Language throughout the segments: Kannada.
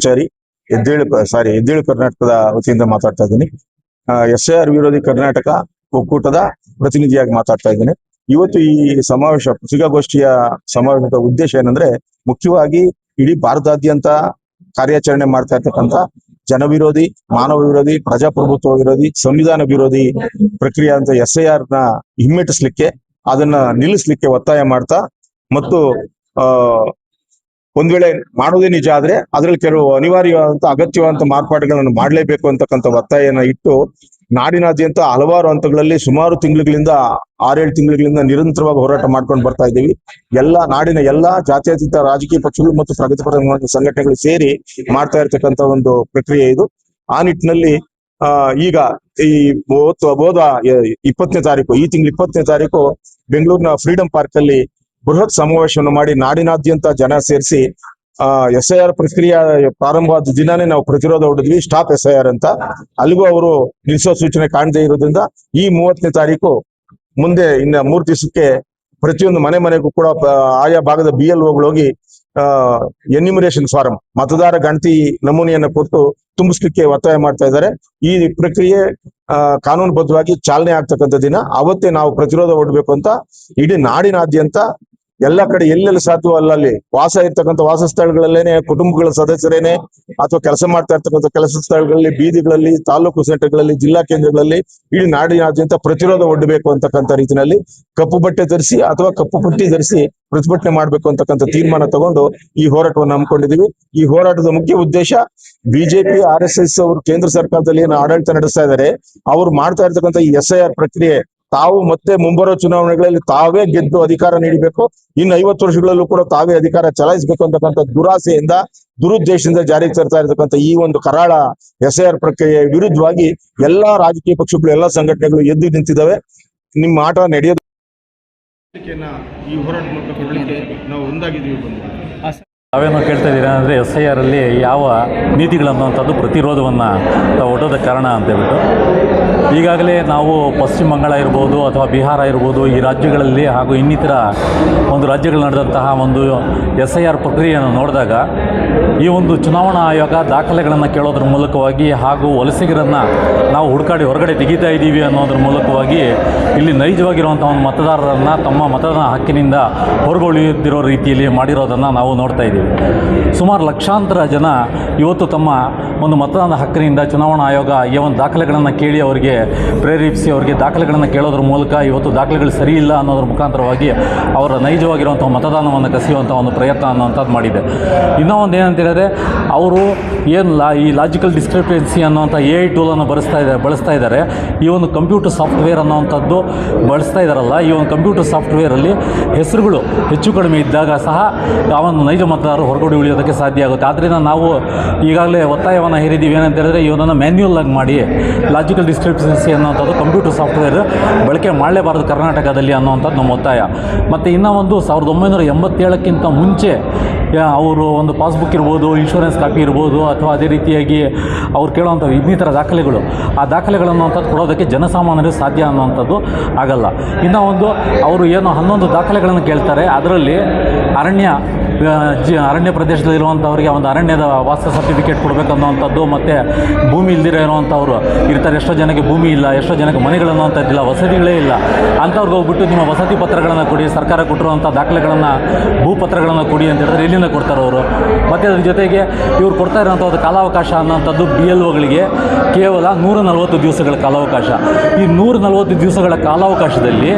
ಪೂಜಾರಿ ಎದ್ದೇಳು ಕರ್ನಾಟಕದ ವತಿಯಿಂದ ಮಾತಾಡ್ತಾ ಇದ್ದೀನಿ. SIR ವಿರೋಧಿ ಕರ್ನಾಟಕ ಒಕ್ಕೂಟದ ಪ್ರತಿನಿಧಿಯಾಗಿ ಮಾತಾಡ್ತಾ ಇದ್ದೀನಿ. ಇವತ್ತು ಈ ಸಮಾವೇಶ ಪತ್ರಿಕಾಗೋಷ್ಠಿಯ ಸಮಾವೇಶದ ಉದ್ದೇಶ ಏನಂದ್ರೆ, ಮುಖ್ಯವಾಗಿ ಇಡೀ ಭಾರತಾದ್ಯಂತ ಕಾರ್ಯಾಚರಣೆ ಮಾಡ್ತಾ ಇರ್ತಕ್ಕಂಥ ಜನ ವಿರೋಧಿ, ಮಾನವ ವಿರೋಧಿ, ಪ್ರಜಾಪ್ರಭುತ್ವ ವಿರೋಧಿ, ಸಂವಿಧಾನ ವಿರೋಧಿ ಪ್ರಕ್ರಿಯೆ ಅಂತ SIR ನ ಹಿಮ್ಮೆಟ್ಟಿಸ್ಲಿಕ್ಕೆ, ಅದನ್ನ ನಿಲ್ಲಿಸ್ಲಿಕ್ಕೆ ಒತ್ತಾಯ ಮಾಡ್ತಾ, ಮತ್ತು ಒಂದ್ ವೇಳೆ ಮಾಡೋದೇ ನಿಜ ಆದ್ರೆ ಅದ್ರಲ್ಲಿ ಕೆಲವು ಅನಿವಾರ್ಯವಾದಂತ ಅಗತ್ಯವಾದಂತ ಮಾರ್ಪಾಡುಗಳನ್ನು ಮಾಡಲೇಬೇಕು ಅಂತಕ್ಕಂಥ ಒತ್ತಾಯನ ಇಟ್ಟು ನಾಡಿನಾದ್ಯಂತ ಹಲವಾರು ಹಂತಗಳಲ್ಲಿ ಸುಮಾರು ತಿಂಗಳುಗಳಿಂದ 6-7 ತಿಂಗಳುಗಳಿಂದ ನಿರಂತರವಾಗಿ ಹೋರಾಟ ಮಾಡ್ಕೊಂಡು ಬರ್ತಾ ಇದ್ದೀವಿ. ನಾಡಿನ ಎಲ್ಲಾ ಜಾತ್ಯತೀತ ರಾಜಕೀಯ ಪಕ್ಷಗಳು ಮತ್ತು ಪ್ರಗತಿಪರ ಸಂಘಟನೆಗಳು ಸೇರಿ ಮಾಡ್ತಾ ಇರ್ತಕ್ಕಂಥ ಒಂದು ಪ್ರಕ್ರಿಯೆ ಇದು. ಆ ನಿಟ್ಟಿನಲ್ಲಿ ಈಗ ಈ 20ನೇ ತಾರೀಕು, ಈ ತಿಂಗಳ 20ನೇ ತಾರೀಕು ಬೆಂಗಳೂರಿನ ಫ್ರೀಡಂ ಪಾರ್ಕ್ ಅಲ್ಲಿ ಬೃಹತ್ ಸಮಾವೇಶವನ್ನು ಮಾಡಿ ನಾಡಿನಾದ್ಯಂತ ಜನ ಸೇರಿಸಿ SIR ಪ್ರಕ್ರಿಯೆ ಪ್ರಾರಂಭವಾದ ದಿನಾನೇ ನಾವು ಪ್ರತಿರೋಧ ಹೊಡೆದ್ವಿ, ಸ್ಟಾಪ್ SIR ಅಂತ. ಅಲ್ಲಿಗೂ ಅವರು ನಿಲ್ಲಿಸೋ ಸೂಚನೆ ಕಾಣದೇ ಇರೋದ್ರಿಂದ ಈ 30ನೇ ತಾರೀಕು ಮುಂದೆ ಇನ್ನ 3 ದಿವಸಕ್ಕೆ ಪ್ರತಿಯೊಂದು ಮನೆಗೂ ಕೂಡ ಆಯಾ ಭಾಗದ BLOಗಳು ಹೋಗಿ ಎನ್ಯುಮರೇಷನ್ ಫಾರಂ, ಮತದಾರ ಗಣತಿ ನಮೂನೆಯನ್ನು ಕೊಟ್ಟು ತುಂಬಿಸ್ಲಿಕ್ಕೆ ಒತ್ತಾಯ ಮಾಡ್ತಾ ಇದ್ದಾರೆ. ಈ ಪ್ರಕ್ರಿಯೆ ಕಾನೂನುಬದ್ಧವಾಗಿ ಚಾಲನೆ ಆಗ್ತಕ್ಕಂಥ ದಿನ. ಅವತ್ತೇ ನಾವು ಪ್ರತಿರೋಧ ಹೊಡಬೇಕು ಅಂತ ಇಡೀ ನಾಡಿನಾದ್ಯಂತ ಎಲ್ಲ ಕಡೆ ಎಲ್ಲೆಲ್ಲಿ ಸಾಧ್ಯವೋ ಅಲ್ಲಲ್ಲಿ ವಾಸ ಇರ್ತಕ್ಕಂಥ ವಾಸ ಸ್ಥಳಗಳಲ್ಲೇನೆ, ಕುಟುಂಬಗಳ ಸದಸ್ಯರೇನೆ ಅಥವಾ ಕೆಲಸ ಮಾಡ್ತಾ ಇರ್ತಕ್ಕಂಥ ಕೆಲಸ ಸ್ಥಳಗಳಲ್ಲಿ, ಬೀದಿಗಳಲ್ಲಿ, ತಾಲೂಕು ಸೆಂಟರ್ಗಳಲ್ಲಿ, ಜಿಲ್ಲಾ ಕೇಂದ್ರಗಳಲ್ಲಿ ಇಡೀ ನಾಡಿನಾದ್ಯಂತ ಪ್ರತಿರೋಧ ಒಡ್ಡಬೇಕು ಅಂತಕ್ಕಂಥ ರೀತಿಯಲ್ಲಿ ಕಪ್ಪು ಬಟ್ಟೆ ಧರಿಸಿ ಅಥವಾ ಕಪ್ಪು ಪಟ್ಟಿ ಧರಿಸಿ ಪ್ರತಿಭಟನೆ ಮಾಡ್ಬೇಕು ಅಂತಕ್ಕಂಥ ತೀರ್ಮಾನ ತಗೊಂಡು ಈ ಹೋರಾಟವನ್ನು ಹಮ್ಮಿಕೊಂಡಿದ್ದೀವಿ. ಈ ಹೋರಾಟದ ಮುಖ್ಯ ಉದ್ದೇಶ, ಬಿಜೆಪಿ RSS ಅವರು ಕೇಂದ್ರ ಸರ್ಕಾರದಲ್ಲಿ ಏನು ಆಡಳಿತ ನಡೆಸ್ತಾ ಇದ್ದಾರೆ, ಅವರು ಮಾಡ್ತಾ ಇರ್ತಕ್ಕಂಥ ಈ SIR ಪ್ರಕ್ರಿಯೆ ತಾವು ಮತ್ತೆ ಮುಂಬರೋ ಚುನಾವಣೆಗಳಲ್ಲಿ ತಾವೇ ಗೆದ್ದು ಅಧಿಕಾರ ನೀಡಬೇಕು, ಇನ್ನು 50 ವರ್ಷಗಳಲ್ಲೂ ಕೂಡ ತಾವೇ ಅಧಿಕಾರ ಚಲಾಯಿಸಬೇಕು ಅಂತಕ್ಕಂಥ ದುರಾಸೆಯಿಂದ, ದುರುದ್ದೇಶದಿಂದ ಜಾರಿಗೆ ತರ್ತಾ ಇರತಕ್ಕಂಥ ಈ ಒಂದು ಕರಾಳ SIR ಪ್ರಕ್ರಿಯೆ ವಿರುದ್ಧವಾಗಿ ಎಲ್ಲಾ ರಾಜಕೀಯ ಪಕ್ಷಗಳು, ಎಲ್ಲಾ ಸಂಘಟನೆಗಳು ಎದ್ದು ನಿಂತಿದ್ದಾವೆ. ನಿಮ್ಮ ಆಟ ನಡೆಯೋದು ಈ ಹೋರಾಟ ನಾವು ಒಂದಾಗಿದ್ದೀವಿ. ನಾವೇನೋ ಕೇಳ್ತಾ ಇದ್ದೀರಾ ಅಂದರೆ SIR ಅಲ್ಲಿ ಯಾವ ನೀತಿಗಳನ್ನುವಂಥದ್ದು ಪ್ರತಿರೋಧವನ್ನು ಒಡ್ಡೋದಕ್ಕೆ ಕಾರಣ ಅಂತೇಳ್ಬಿಟ್ಟು, ಈಗಾಗಲೇ ನಾವು ಪಶ್ಚಿಮ ಬಂಗಾಳ ಇರ್ಬೋದು ಅಥವಾ ಬಿಹಾರ ಇರ್ಬೋದು, ಈ ರಾಜ್ಯಗಳಲ್ಲಿ ಹಾಗೂ ಇನ್ನಿತರ ಒಂದು ರಾಜ್ಯಗಳು ನಡೆದಂತಹ ಒಂದು SIR ಪ್ರಕ್ರಿಯೆಯನ್ನು ನೋಡಿದಾಗ, ಈ ಒಂದು ಚುನಾವಣಾ ಆಯೋಗ ದಾಖಲೆಗಳನ್ನು ಕೇಳೋದ್ರ ಮೂಲಕವಾಗಿ ಹಾಗೂ ವಲಸಿಗರನ್ನು ನಾವು ಹುಡುಕಾಡಿ ಹೊರಗಡೆ ತೆಗಿತಾ ಇದ್ದೀವಿ ಅನ್ನೋದ್ರ ಮೂಲಕವಾಗಿ ಇಲ್ಲಿ ನೈಜವಾಗಿರುವಂಥ ಒಂದು ಮತದಾರರನ್ನು ತಮ್ಮ ಮತದಾನ ಹಕ್ಕಿನಿಂದ ಹೊರಗುಳಿದಿರೋ ರೀತಿಯಲ್ಲಿ ಮಾಡಿರೋದನ್ನು ನಾವು ನೋಡ್ತಾ ಇದ್ದೀವಿ. ಸುಮಾರು ಲಕ್ಷಾಂತರ ಜನ ಇವತ್ತು ತಮ್ಮ ಒಂದು ಮತದಾನ ಹಕ್ಕಿನಿಂದ ಚುನಾವಣಾ ಆಯೋಗ ಈ ಒಂದು ದಾಖಲೆಗಳನ್ನು ಕೇಳಿ ಅವರಿಗೆ ಪ್ರೇರೇಪಿಸಿ ಅವರಿಗೆ ದಾಖಲೆಗಳನ್ನು ಕೇಳೋದ್ರ ಮೂಲಕ ಇವತ್ತು ದಾಖಲೆಗಳು ಸರಿ ಇಲ್ಲ ಅನ್ನೋದ್ರ ಮುಖಾಂತರವಾಗಿ ಅವರ ನೈಜವಾಗಿರುವಂಥ ಮತದಾನವನ್ನು ಕಸಿಯುವಂಥ ಒಂದು ಪ್ರಯತ್ನ ಅನ್ನೋಂಥದ್ದು ಮಾಡಿದೆ. ಇನ್ನೂ ಒಂದು ಏನಂತ ಹೇಳಿದ್ರೆ, ಅವರು ಈ ಲಾಜಿಕಲ್ ಡಿಸ್ಕ್ರಿಪೆನ್ಸಿ ಅನ್ನೋಂಥ AI ಟೂಲನ್ನು ಬಳಸ್ತಾ ಇದ್ದಾರೆ. ಈ ಒಂದು ಕಂಪ್ಯೂಟರ್ ಸಾಫ್ಟ್ವೇರ್ ಅನ್ನೋವಂಥದ್ದು ಬಳಸ್ತಾ ಇದ್ದಾರಲ್ಲ, ಈ ಒಂದು ಕಂಪ್ಯೂಟರ್ ಸಾಫ್ಟ್ವೇರಲ್ಲಿ ಹೆಸರುಗಳು ಹೆಚ್ಚು ಕಡಿಮೆ ಇದ್ದಾಗ ಸಹ ಆ ಒಂದು ನೈಜ ಮತದಾರರು ಹೊರಗಡೆ ಉಳಿಯೋದಕ್ಕೆ ಸಾಧ್ಯ ಆಗುತ್ತೆ. ಆದ್ದರಿಂದ ನಾವು ಈಗಾಗಲೇ ಒತ್ತಾಯವನ್ನು ಹೇರಿದ್ದೀವಿ. ಏನಂತ ಹೇಳಿದ್ರೆ, ಇವನನ್ನು ಮ್ಯಾನ್ಯುಯಲ್ ಆಗಿ ಮಾಡಿ ಲಾಜಿಕಲ್ ಡಿಸ್ಕ್ರಿಪೆನ್ಸಿ ಅನ್ನೋಂಥದ್ದು ಕಂಪ್ಯೂಟರ್ ಸಾಫ್ಟ್ವೇರ್ ಬಳಕೆ ಮಾಡಲೇಬಾರದು ಕರ್ನಾಟಕದಲ್ಲಿ ಅನ್ನೋವಂಥದ್ದು ನಮ್ಮ ಒತ್ತಾಯ. ಮತ್ತು ಇನ್ನೂ ಒಂದು 1987ಕ್ಕಿಂತ ಮುಂಚೆ ಅವರು ಒಂದು ಪಾಸ್ಬುಕ್ ಇರ್ಬೋದು, ಇನ್ಶೂರೆನ್ಸ್ ಕಾಪಿ ಇರ್ಬೋದು, ಅಥವಾ ಅದೇ ರೀತಿಯಾಗಿ ಅವ್ರು ಕೇಳುವಂಥ ಇನ್ನಿತರ ದಾಖಲೆಗಳು, ಆ ದಾಖಲೆಗಳನ್ನುವಂಥದ್ದು ಕೊಡೋದಕ್ಕೆ ಜನಸಾಮಾನ್ಯರಿಗೆ ಸಾಧ್ಯ ಅನ್ನೋವಂಥದ್ದು ಆಗಲ್ಲ. ಇನ್ನೂ ಒಂದು ಅವರು ಏನು 11 ದಾಖಲೆಗಳನ್ನು ಕೇಳ್ತಾರೆ, ಅದರಲ್ಲಿ ಅರಣ್ಯ ಪ್ರದೇಶದಲ್ಲಿರುವಂಥವ್ರಿಗೆ ಒಂದು ಅರಣ್ಯದ ವಾಸ ಸರ್ಟಿಫಿಕೇಟ್ ಕೊಡಬೇಕನ್ನೋವಂಥದ್ದು, ಮತ್ತು ಭೂಮಿ ಇಲ್ದಿರೋ ಇರುವಂಥವ್ರು ಇರ್ತಾರೆ. ಎಷ್ಟೋ ಜನಕ್ಕೆ ಭೂಮಿ ಇಲ್ಲ, ಎಷ್ಟೋ ಜನಕ್ಕೆ ಮನೆಗಳನ್ನುವಂಥದ್ದಿಲ್ಲ, ವಸತಿಗಳೇ ಇಲ್ಲ. ಅಂಥವ್ರಿಗೆ ಹೋಗ್ಬಿಟ್ಟು ನಿಮ್ಮ ವಸತಿ ಪತ್ರಗಳನ್ನು ಕೊಡಿ, ಸರ್ಕಾರ ಕೊಟ್ಟಿರುವಂಥ ದಾಖಲೆಗಳನ್ನು, ಭೂಪತ್ರಗಳನ್ನು ಕೊಡಿ ಅಂತ ಹೇಳಿದ್ರೆ ಎಲ್ಲಿಂದ ಕೊಡ್ತಾರೆ ಅವರು? ಮತ್ತು ಅದ್ರ ಜೊತೆಗೆ ಇವ್ರು ಕೊಡ್ತಾ ಇರೋಂಥದ್ದು ಕಾಲಾವಕಾಶ ಅನ್ನೋಂಥದ್ದು BLOಗಳಿಗೆ ಕೇವಲ 140 ದಿವಸಗಳ ಕಾಲಾವಕಾಶ. ಈ 140 ದಿವಸಗಳ ಕಾಲಾವಕಾಶದಲ್ಲಿ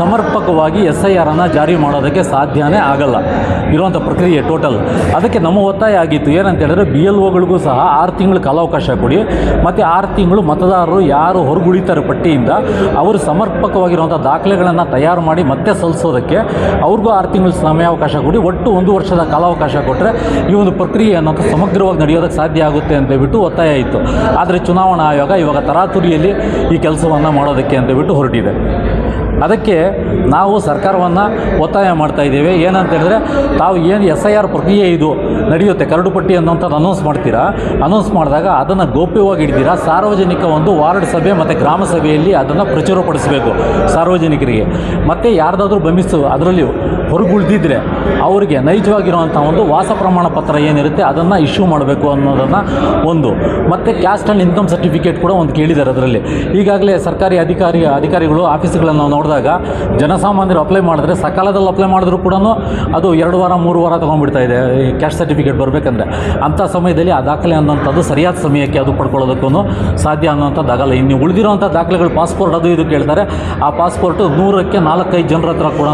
ಸಮರ್ಪಕವಾಗಿ SIR ಜಾರಿ ಮಾಡೋದಕ್ಕೆ ಸಾಧ್ಯನೇ ಆಗಲ್ಲ ಇರುವಂಥ ಪ್ರಕ್ರಿಯೆ ಟೋಟಲ್. ಅದಕ್ಕೆ ನಮ್ಮ ಒತ್ತಾಯ ಆಗಿತ್ತು ಏನಂತ ಹೇಳಿದ್ರೆ, BLOಗಳಿಗೂ ಸಹ 6 ತಿಂಗಳು ಕಾಲಾವಕಾಶ ಕೊಡಿ, ಮತ್ತು 6 ತಿಂಗಳು ಮತದಾರರು ಯಾರು ಹೊರಗುಳಿತಾರೆ ಪಟ್ಟಿಯಿಂದ ಅವರು ಸಮರ್ಪಕವಾಗಿರುವಂಥ ದಾಖಲೆಗಳನ್ನು ತಯಾರು ಮಾಡಿ ಮತ್ತೆ ಸಲ್ಲಿಸೋದಕ್ಕೆ ಅವ್ರಿಗೂ 6 ತಿಂಗಳು ಸಮಯಾವಕಾಶ ಕೊಡಿ. ಒಟ್ಟು 1 ವರ್ಷದ ಕಾಲಾವಕಾಶ ಕೊಟ್ಟರೆ ಈ ಒಂದು ಪ್ರಕ್ರಿಯೆ ಅನ್ನೋದು ಸಮಗ್ರವಾಗಿ ನಡೆಯೋದಕ್ಕೆ ಸಾಧ್ಯ ಆಗುತ್ತೆ ಅಂತೇಳ್ಬಿಟ್ಟು ಒತ್ತಾಯ ಇತ್ತು. ಆದರೆ ಚುನಾವಣಾ ಆಯೋಗ ಇವಾಗ ತರಾತುರಿಯಲ್ಲಿ ಈ ಕೆಲಸವನ್ನು ಮಾಡೋದಕ್ಕೆ ಅಂತೇಳ್ಬಿಟ್ಟು ಹೊರಟಿದೆ. ಅದಕ್ಕೆ ನಾವು ಸರ್ಕಾರವನ್ನು ಒತ್ತಾಯ ಮಾಡ್ತಾ ಇದ್ದೇವೆ. ಏನಂತ ಹೇಳಿದ್ರೆ, ತಾವು ಏನು SIR ಪ್ರಕ್ರಿಯೆ ಇದು ನಡೆಯುತ್ತೆ, ಕರಡು ಪಟ್ಟಿ ಅನ್ನೋಂಥದ್ದು ಅನೌನ್ಸ್ ಮಾಡ್ತೀರಾ, ಅನೌನ್ಸ್ ಮಾಡಿದಾಗ ಅದನ್ನು ಗೌಪ್ಯವಾಗಿ ಹಿಡಿದಿರಾ ಸಾರ್ವಜನಿಕ ಒಂದು ವಾರ್ಡ್ ಸಭೆ ಮತ್ತು ಗ್ರಾಮ ಸಭೆಯಲ್ಲಿ ಅದನ್ನು ಪ್ರಚುರಪಡಿಸಬೇಕು ಸಾರ್ವಜನಿಕರಿಗೆ. ಮತ್ತು ಯಾರ್ದಾದ್ರೂ ಅದರಲ್ಲಿ ಹೊರಗುಳಿದಿದ್ರೆ ಅವರಿಗೆ ನೈಜವಾಗಿರುವಂಥ ಒಂದು ವಾಸ ಪ್ರಮಾಣ ಪತ್ರ ಏನಿರುತ್ತೆ ಅದನ್ನು ಇಶ್ಯೂ ಮಾಡಬೇಕು ಅನ್ನೋದನ್ನು ಒಂದು, ಮತ್ತು ಕ್ಯಾಸ್ಟ್ ಆ್ಯಂಡ್ ಇನ್ಕಮ್ ಸರ್ಟಿಫಿಕೇಟ್ ಕೂಡ ಒಂದು ಕೇಳಿದ್ದಾರೆ ಅದರಲ್ಲಿ. ಈಗಾಗಲೇ ಸರ್ಕಾರಿ ಅಧಿಕಾರಿಗಳು ಆಫೀಸ್ಗಳನ್ನು ನಾವು ನೋಡಿದಾಗ ಜನಸಾಮಾನ್ಯರು ಅಪ್ಲೈ ಮಾಡಿದ್ರೆ ಸಕಾಲದಲ್ಲಿ ಅಪ್ಲೈ ಮಾಡಿದ್ರು ಕೂಡ ಅದು 2 ವಾರ 3 ವಾರ ತೊಗೊಂಡ್ಬಿಡ್ತಾ ಇದೆ ಈ ಕ್ಯಾಸ್ಟ್ ಸರ್ಟಿಫಿಕೇಟ್ ಬರಬೇಕಂದ್ರೆ. ಅಂಥ ಸಮಯದಲ್ಲಿ ಆ ದಾಖಲೆ ಅನ್ನೋಂಥದ್ದು ಸರಿಯಾದ ಸಮಯಕ್ಕೆ ಅದು ಪಡ್ಕೊಳ್ಳೋದಕ್ಕೂ ಸಾಧ್ಯ ಅನ್ನೋಂಥದ್ದಾಗಲ್ಲ. ಇನ್ನು ಉಳಿದಿರೋಂಥ ದಾಖಲೆಗಳು ಪಾಸ್ಪೋರ್ಟ್ ಅದು ಇದು ಕೇಳ್ತಾರೆ. ಆ ಪಾಸ್ಪೋರ್ಟು 100ಕ್ಕೆ 4-5 ಜನರ ಹತ್ರ ಕೂಡ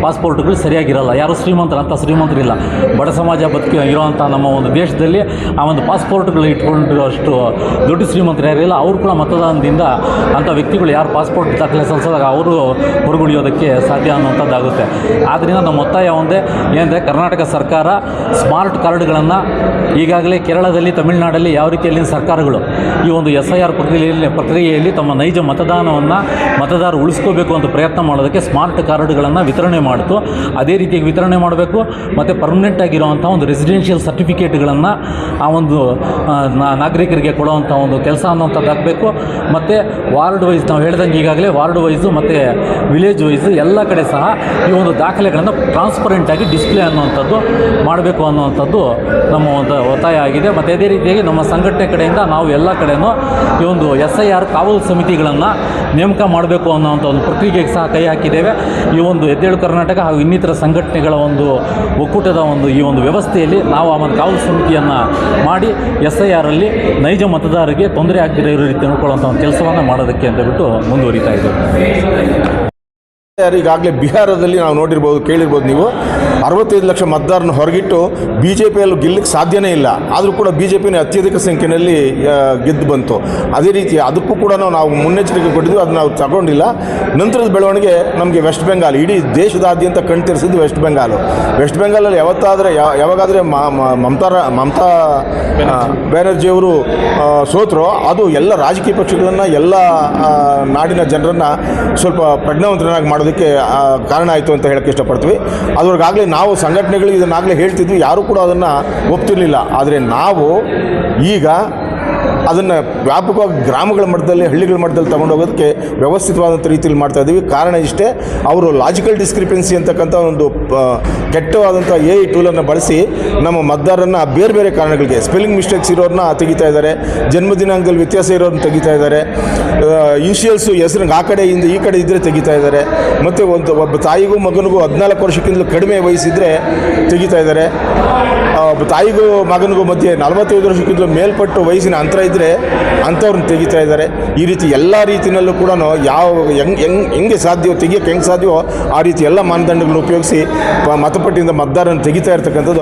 ಪಾಸ್ಪೋರ್ಟ್ಗಳು ಸರಿಯಾಗಿರಲ್ಲ. ಯಾರು ಶ್ರೀಮಂತರಿಲ್ಲ, ಬಡ ಸಮಾಜ ಇರೋವಂಥ ನಮ್ಮ ಒಂದು ದೇಶದಲ್ಲಿ ಆ ಒಂದು ಪಾಸ್ಪೋರ್ಟ್ಗಳು ಇಟ್ಕೊಂಡಿರೋಷ್ಟು ದೊಡ್ಡ ಶ್ರೀಮಂತರು ಯಾರಿಲ್ಲ. ಅವರು ಕೂಡ ಮತದಾನದಿಂದ ಅಂಥ ವ್ಯಕ್ತಿಗಳು ಯಾರು ಪಾಸ್ಪೋರ್ಟ್ ದಾಖಲೆ ಸಲ್ಲಿಸಿದಾಗ ಅವರು ಹೊರಗುಳಿಯೋದಕ್ಕೆ ಸಾಧ್ಯ ಅನ್ನೋಂಥದ್ದಾಗುತ್ತೆ. ಆದ್ದರಿಂದ ನಮ್ಮ ಒತ್ತಾಯ ಒಂದೇ ಏನಂದರೆ ಕರ್ನಾಟಕ ಸರ್ಕಾರ ಸ್ಮಾರ್ಟ್ ಕಾರ್ಡ್ಗಳನ್ನು ಈಗಾಗಲೇ ಕೇರಳದಲ್ಲಿ, ತಮಿಳುನಾಡಲ್ಲಿ ಯಾವ ರೀತಿಯಲ್ಲಿ ಸರ್ಕಾರಗಳು ಈ ಒಂದು SIR ಪ್ರಕ್ರಿಯೆಯಲ್ಲಿ ತಮ್ಮ ನೈಜ ಮತದಾರರು ಉಳಿಸ್ಕೋಬೇಕು ಅಂತ ಪ್ರಯತ್ನ ಮಾಡೋದಕ್ಕೆ ಸ್ಮಾರ್ಟ್ ಕಾರ್ಡ್ಗಳನ್ನು ವಿತರಣೆ ಮಾಡ್ತು. ಅದೇ ರೀತಿಯಾಗಿ ವಿತರಣೆ ಮಾಡಬೇಕು. ಮತ್ತು ಪರ್ಮನೆಂಟ್ ಆಗಿರುವಂಥ ಒಂದು ರೆಸಿಡೆನ್ಷಿಯಲ್ ಸರ್ಟಿಫಿಕೇಟ್ಗಳನ್ನು ಆ ಒಂದು ನಾಗರಿಕರಿಗೆ ಕೊಡುವಂಥ ಒಂದು ಕೆಲಸ ಅನ್ನೋಂಥದ್ದು ಆಗಬೇಕು. ಮತ್ತು ವಾರ್ಡ್ ವೈಸ್ ನಾವು ಹೇಳ್ದಂಗೆ ಈಗಾಗಲೇ ವಾರ್ಡ್ ವೈಸು ಮತ್ತು ವಿಲೇಜ್ ವೈಸು ಎಲ್ಲ ಕಡೆ ಸಹ ಈ ಒಂದು ದಾಖಲೆಗಳನ್ನು ಟ್ರಾನ್ಸ್ಪರೆಂಟಾಗಿ ಡಿಸ್ಪ್ಲೇ ಅನ್ನುವಂಥದ್ದು ಮಾಡಬೇಕು ಅನ್ನುವಂಥದ್ದು ನಮ್ಮ ಒಂದು ಒತ್ತಾಯ ಆಗಿದೆ. ಮತ್ತು ಅದೇ ರೀತಿಯಾಗಿ ನಮ್ಮ ಸಂಘಟನೆ ಕಡೆಯಿಂದ ನಾವು ಎಲ್ಲ ಕಡೆಯೂ ಈ ಒಂದು SIR ಕಾವಲು ಸಮಿತಿಗಳನ್ನು ನೇಮಕ ಮಾಡಬೇಕು ಅನ್ನೋವಂಥ ಒಂದು ಪ್ರಕ್ರಿಯೆಗೆ ಸಹ ಕೈ ಹಾಕಿದ್ದೇವೆ. ಈ ಒಂದು ಎದ್ದೇಳು ಕರ್ನಾಟಕ ಹಾಗೂ ಇನ್ನಿತರ ಸಂಘಟನೆಗಳ ಒಂದು ಒಕ್ಕೂಟದ ಈ ಒಂದು ವ್ಯವಸ್ಥೆಯಲ್ಲಿ ನಾವು ಆ ಒಂದು ಕಾವಲು ಸಮಿತಿಯನ್ನು ಮಾಡಿ SIR ಅಲ್ಲಿ ನೈಜ ಮತದಾರರಿಗೆ ತೊಂದರೆ ಆಗದಿರೋ ಇರೋ ರೀತಿ ನೋಡ್ಕೊಳ್ಳುವಂಥ ಒಂದು ಕೆಲಸವನ್ನು ಮಾಡೋದಕ್ಕೆ ಅಂತ ಬಿಟ್ಟು ಮುಂದುವರಿತಾ ಇದ್ದೇವೆ. ಈಗಾಗಲೇ ಬಿಹಾರದಲ್ಲಿ ನಾವು ನೋಡಿರ್ಬೋದು, ಕೇಳಿರ್ಬೋದು ನೀವು, 65 ಲಕ್ಷ ಮತದಾರನ ಹೊರಗಿಟ್ಟು BJPಯಲ್ಲೂ ಗೆಲ್ಲಕ್ಕೆ ಸಾಧ್ಯನೇ ಇಲ್ಲ. ಆದರೂ ಕೂಡ BJPನೇ ಅತ್ಯಧಿಕ ಸಂಖ್ಯೆಯಲ್ಲಿ ಗೆದ್ದು ಬಂತು. ಅದೇ ರೀತಿ ಅದಕ್ಕೂ ಕೂಡ ನಾವು ಮುನ್ನೆಚ್ಚರಿಕೆ ಕೊಟ್ಟಿದ್ವಿ, ಅದು ನಾವು ತಗೊಂಡಿಲ್ಲ. ನಂತರದ ಬೆಳವಣಿಗೆ ನಮಗೆ ವೆಸ್ಟ್ ಬೆಂಗಾಲ್, ಇಡೀ ದೇಶದಾದ್ಯಂತ ಕಣ್ತರಿಸಿದ್ದು ವೆಸ್ಟ್ ಬೆಂಗಾಲಲ್ಲಿ ಯಾವಾಗಾದರೆ ಮಮತಾ ಬ್ಯಾನರ್ಜಿಯವರು ಸೋತರು, ಅದು ಎಲ್ಲ ರಾಜಕೀಯ ಪಕ್ಷಗಳನ್ನು, ಎಲ್ಲ ನಾಡಿನ ಜನರನ್ನು ಸ್ವಲ್ಪ ಪ್ರಜ್ಞಾವಂತರನ್ನಾಗಿ ಮಾಡೋದಕ್ಕೆ ಕಾರಣ ಆಯಿತು ಅಂತ ಹೇಳಕ್ಕೆ ಇಷ್ಟಪಡ್ತೀವಿ. ಅದ್ರಾಗಲೇ ನಾವು ಸಂಘಟನೆಗಳಿಗೆ ಇದನ್ನಾಗಲೇ ಹೇಳ್ತಿದ್ವಿ, ಯಾರೂ ಕೂಡ ಅದನ್ನು ಒಪ್ತಿರಲಿಲ್ಲ. ಆದರೆ ನಾವು ಈಗ ಅದನ್ನು ವ್ಯಾಪಕವಾಗಿ ಗ್ರಾಮಗಳ ಮಟ್ಟದಲ್ಲಿ, ಹಳ್ಳಿಗಳ ಮಟ್ಟದಲ್ಲಿ ತಗೊಂಡೋಗೋದಕ್ಕೆ ವ್ಯವಸ್ಥಿತವಾದಂಥ ರೀತಿಯಲ್ಲಿ ಮಾಡ್ತಾ ಇದ್ದೀವಿ. ಕಾರಣ ಇಷ್ಟೇ, ಅವರು ಲಾಜಿಕಲ್ ಡಿಸ್ಕ್ರಿಪೆನ್ಸಿ ಅಂತಕ್ಕಂಥ ಒಂದು ಕೆಟ್ಟವಾದಂಥ AI ಟೂಲನ್ನು ಬಳಸಿ ನಮ್ಮ ಮತದಾರರನ್ನು ಬೇರೆ ಬೇರೆ ಕಾರಣಗಳಿಗೆ, ಸ್ಪೆಲ್ಲಿಂಗ್ ಮಿಸ್ಟೇಕ್ಸ್ ಇರೋರನ್ನ ತೆಗಿತಾ ಇದ್ದಾರೆ, ಜನ್ಮ ದಿನಾಂಕದಲ್ಲಿ ವ್ಯತ್ಯಾಸ ಇರೋರನ್ನ ತೆಗಿತಾ ಇದ್ದಾರೆ, ಇನಿಷಿಯಲ್ಸು ಹೆಸರಿಗೆ ಆ ಕಡೆಯಿಂದ ಈ ಕಡೆ ಇದ್ದರೆ ತೆಗಿತಾ ಇದ್ದಾರೆ, ಮತ್ತು ಒಬ್ಬ ತಾಯಿಗೂ ಮಗನಿಗೂ 14 ವರ್ಷಕ್ಕಿಂತಲೂ ಕಡಿಮೆ ವಯಸ್ಸಿದ್ರೆ ತೆಗಿತಾ ಇದ್ದಾರೆ, ಒಬ್ಬ ತಾಯಿಗೂ ಮಗನಿಗೂ ಮಧ್ಯೆ 45 ವರ್ಷಕ್ಕಿಂತಲೂ ಮೇಲ್ಪಟ್ಟು ವಯಸ್ಸಿನ ಅಂತರ ಇದ್ದರೆ ಅಂಥವ್ರನ್ನ ತೆಗಿತಾ ಇದ್ದಾರೆ. ಈ ರೀತಿ ಎಲ್ಲ ರೀತಿಯಲ್ಲೂ ಕೂಡ ಹೆಂಗೆ ಸಾಧ್ಯವೋ, ತೆಗಿಯೋಕ್ಕೆ ಹೆಂಗೆ ಸಾಧ್ಯವೋ ಆ ರೀತಿ ಎಲ್ಲ ಮಾನದಂಡಗಳನ್ನು ಉಪಯೋಗಿಸಿ ಮತಪಟ್ಟಿಯಿಂದ ಮತದಾರರನ್ನು ತೆಗಿತಾ ಇರ್ತಕ್ಕಂಥದ್ದು